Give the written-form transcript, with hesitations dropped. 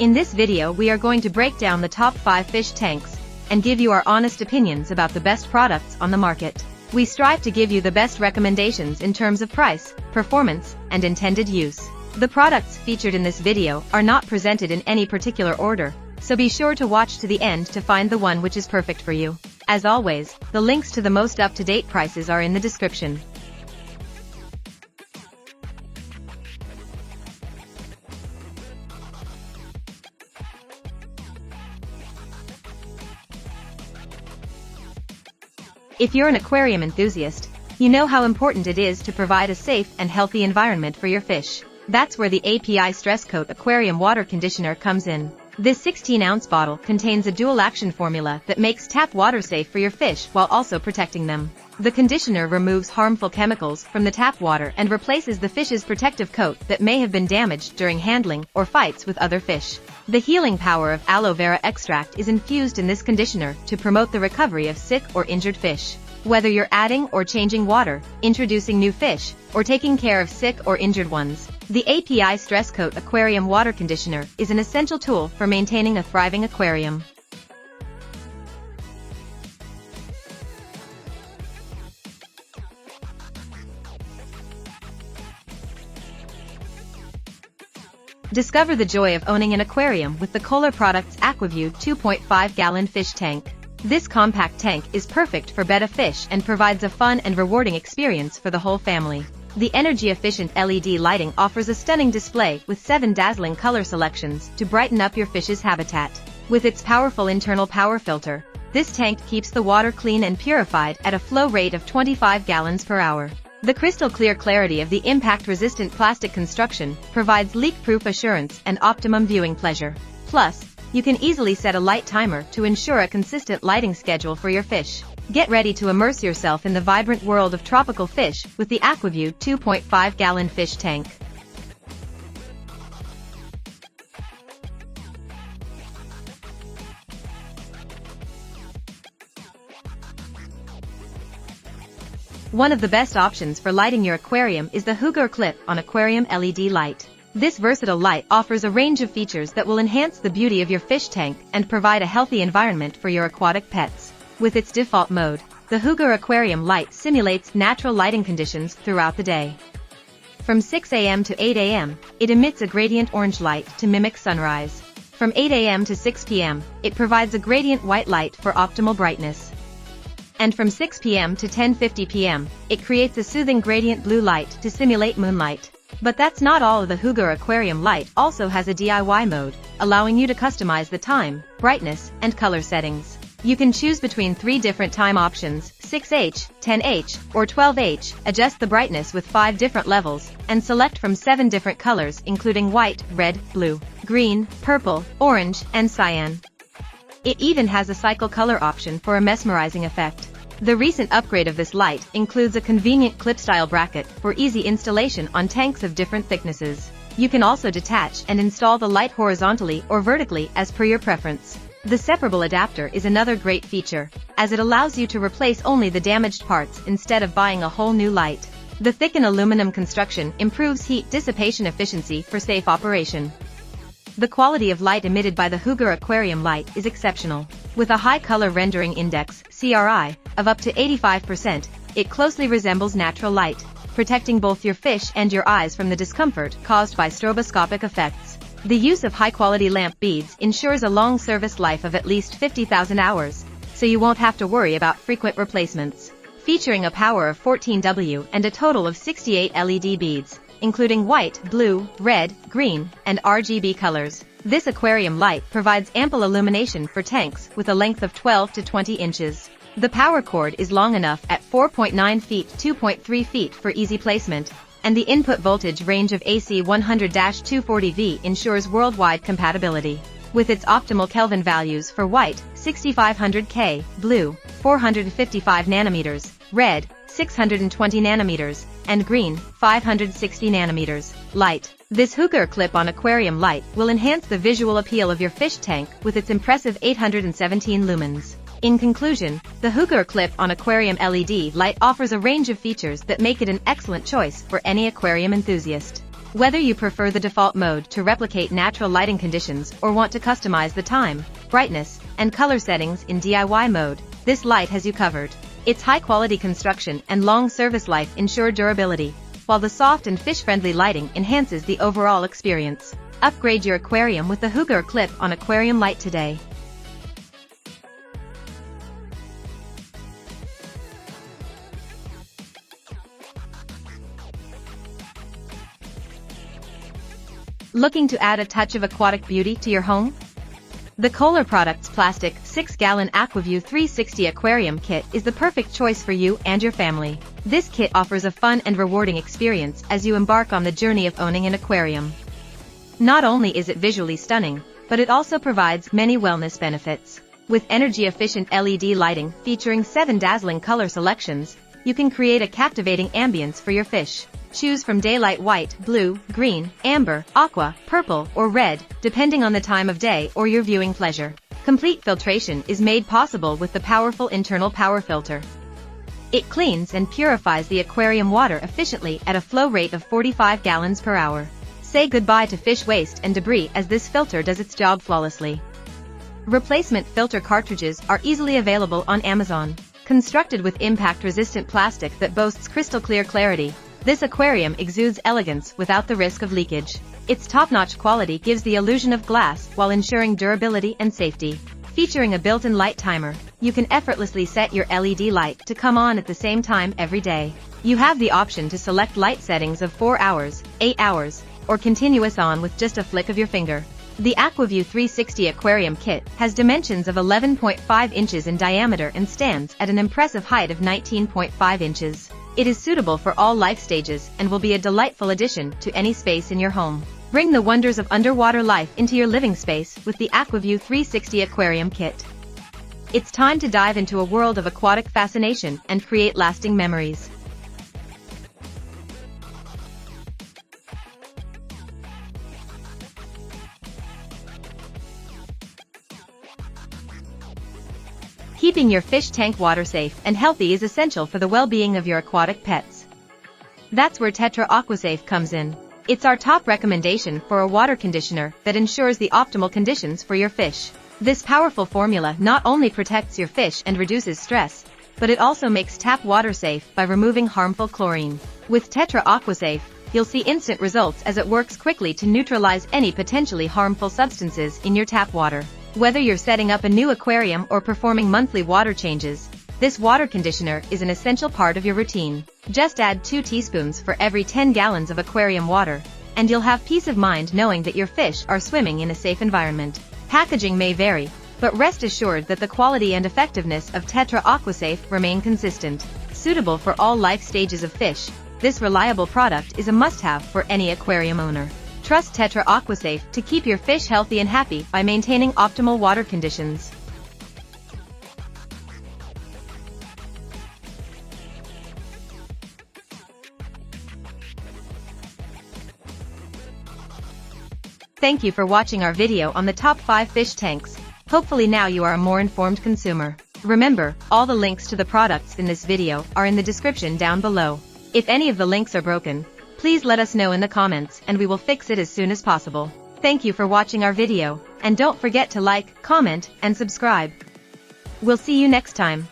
In this video we are going to break down the top 5 fish tanks, and give you our honest opinions about the best products on the market. We strive to give you the best recommendations in terms of price, performance, and intended use. The products featured in this video are not presented in any particular order, so be sure to watch to the end to find the one which is perfect for you. As always, the links to the most up-to-date prices are in the description. If you're an aquarium enthusiast, you know how important it is to provide a safe and healthy environment for your fish. That's where the API Stress Coat Aquarium Water Conditioner comes in. This 16-ounce bottle contains a dual-action formula that makes tap water safe for your fish while also protecting them. The conditioner removes harmful chemicals from the tap water and replaces the fish's protective coat that may have been damaged during handling or fights with other fish. The healing power of aloe vera extract is infused in this conditioner to promote the recovery of sick or injured fish. Whether you're adding or changing water, introducing new fish, or taking care of sick or injured ones, the API Stress Coat Aquarium Water Conditioner is an essential tool for maintaining a thriving aquarium. Discover the joy of owning an aquarium with the Kohler Products AquaView 2.5-gallon fish tank. This compact tank is perfect for betta fish and provides a fun and rewarding experience for the whole family. The energy-efficient LED lighting offers a stunning display with 7 dazzling color selections to brighten up your fish's habitat. With its powerful internal power filter, this tank keeps the water clean and purified at a flow rate of 25 gallons per hour. The crystal-clear clarity of the impact-resistant plastic construction provides leak-proof assurance and optimum viewing pleasure. Plus, you can easily set a light timer to ensure a consistent lighting schedule for your fish. Get ready to immerse yourself in the vibrant world of tropical fish with the AquaView 2.5-gallon fish tank. One of the best options for lighting your aquarium is the Hugger Clip-on Aquarium LED light. This versatile light offers a range of features that will enhance the beauty of your fish tank and provide a healthy environment for your aquatic pets. With its default mode, the Hugger Aquarium light simulates natural lighting conditions throughout the day. From 6 a.m. to 8 a.m., it emits a gradient orange light to mimic sunrise. From 8 a.m. to 6 p.m., it provides a gradient white light for optimal brightness. And from 6 p.m. to 10:50 p.m., it creates a soothing gradient blue light to simulate moonlight. But that's not all. The Hugger Aquarium light also has a DIY mode, allowing you to customize the time, brightness, and color settings. You can choose between 3 different time options, 6H, 10H, or 12H, adjust the brightness with 5 different levels, and select from 7 different colors including white, red, blue, green, purple, orange, and cyan. It even has a cycle color option for a mesmerizing effect. The recent upgrade of this light includes a convenient clip-style bracket for easy installation on tanks of different thicknesses. You can also detach and install the light horizontally or vertically as per your preference. The separable adapter is another great feature, as it allows you to replace only the damaged parts instead of buying a whole new light. The thickened aluminum construction improves heat dissipation efficiency for safe operation. The quality of light emitted by the Hugger Aquarium light is exceptional. With a high color rendering index, CRI, of up to 85%, it closely resembles natural light, protecting both your fish and your eyes from the discomfort caused by stroboscopic effects. The use of high-quality lamp beads ensures a long service life of at least 50,000 hours, so you won't have to worry about frequent replacements. Featuring a power of 14W and a total of 68 LED beads, including white, blue, red, green, and RGB colors, this aquarium light provides ample illumination for tanks with a length of 12 to 20 inches. The power cord is long enough at 4.9 feet 2.3 feet for easy placement, and the input voltage range of AC 100-240V ensures worldwide compatibility. With its optimal Kelvin values for white, 6500 K, blue, 455 nanometers, red, 620 nanometers, and green, 560 nanometers, light. This Hugger Clip-on Aquarium light will enhance the visual appeal of your fish tank with its impressive 817 lumens. In conclusion, the Hugger Clip-on Aquarium LED light offers a range of features that make it an excellent choice for any aquarium enthusiast. Whether you prefer the default mode to replicate natural lighting conditions or want to customize the time, brightness, and color settings in DIY mode, this light has you covered. Its high-quality construction and long service life ensure durability, while the soft and fish-friendly lighting enhances the overall experience. Upgrade your aquarium with the Hugger Clip-on Aquarium Light today. Looking to add a touch of aquatic beauty to your home? The Kohler Products Plastic 6-gallon AquaView 360 Aquarium Kit is the perfect choice for you and your family. This kit offers a fun and rewarding experience as you embark on the journey of owning an aquarium. Not only is it visually stunning, but it also provides many wellness benefits. With energy-efficient LED lighting featuring 7 dazzling color selections, you can create a captivating ambience for your fish. Choose from daylight white, blue, green, amber, aqua, purple, or red, depending on the time of day or your viewing pleasure. Complete filtration is made possible with the powerful internal power filter. It cleans and purifies the aquarium water efficiently at a flow rate of 45 gallons per hour. Say goodbye to fish waste and debris as this filter does its job flawlessly. Replacement filter cartridges are easily available on Amazon. Constructed with impact-resistant plastic that boasts crystal-clear clarity, this aquarium exudes elegance without the risk of leakage. Its top-notch quality gives the illusion of glass while ensuring durability and safety. Featuring a built-in light timer, you can effortlessly set your LED light to come on at the same time every day. You have the option to select light settings of 4 hours, 8 hours, or continuous on with just a flick of your finger. The AquaView 360 Aquarium Kit has dimensions of 11.5 inches in diameter and stands at an impressive height of 19.5 inches. It is suitable for all life stages and will be a delightful addition to any space in your home. Bring the wonders of underwater life into your living space with the AquaView 360 Aquarium Kit. It's time to dive into a world of aquatic fascination and create lasting memories. Keeping your fish tank water safe and healthy is essential for the well-being of your aquatic pets. That's where Tetra AquaSafe comes in. It's our top recommendation for a water conditioner that ensures the optimal conditions for your fish. This powerful formula not only protects your fish and reduces stress, but it also makes tap water safe by removing harmful chlorine. With Tetra AquaSafe, you'll see instant results as it works quickly to neutralize any potentially harmful substances in your tap water. Whether you're setting up a new aquarium or performing monthly water changes, this water conditioner is an essential part of your routine. Just add 2 teaspoons for every 10 gallons of aquarium water, and you'll have peace of mind knowing that your fish are swimming in a safe environment. Packaging may vary, but rest assured that the quality and effectiveness of Tetra AquaSafe remain consistent. Suitable for all life stages of fish, this reliable product is a must-have for any aquarium owner. Trust Tetra AquaSafe to keep your fish healthy and happy by maintaining optimal water conditions. Thank you for watching our video on the top 5 fish tanks. Hopefully now you are a more informed consumer. Remember, all the links to the products in this video are in the description down below. If any of the links are broken, please let us know in the comments and we will fix it as soon as possible. Thank you for watching our video, and don't forget to like, comment, and subscribe. We'll see you next time.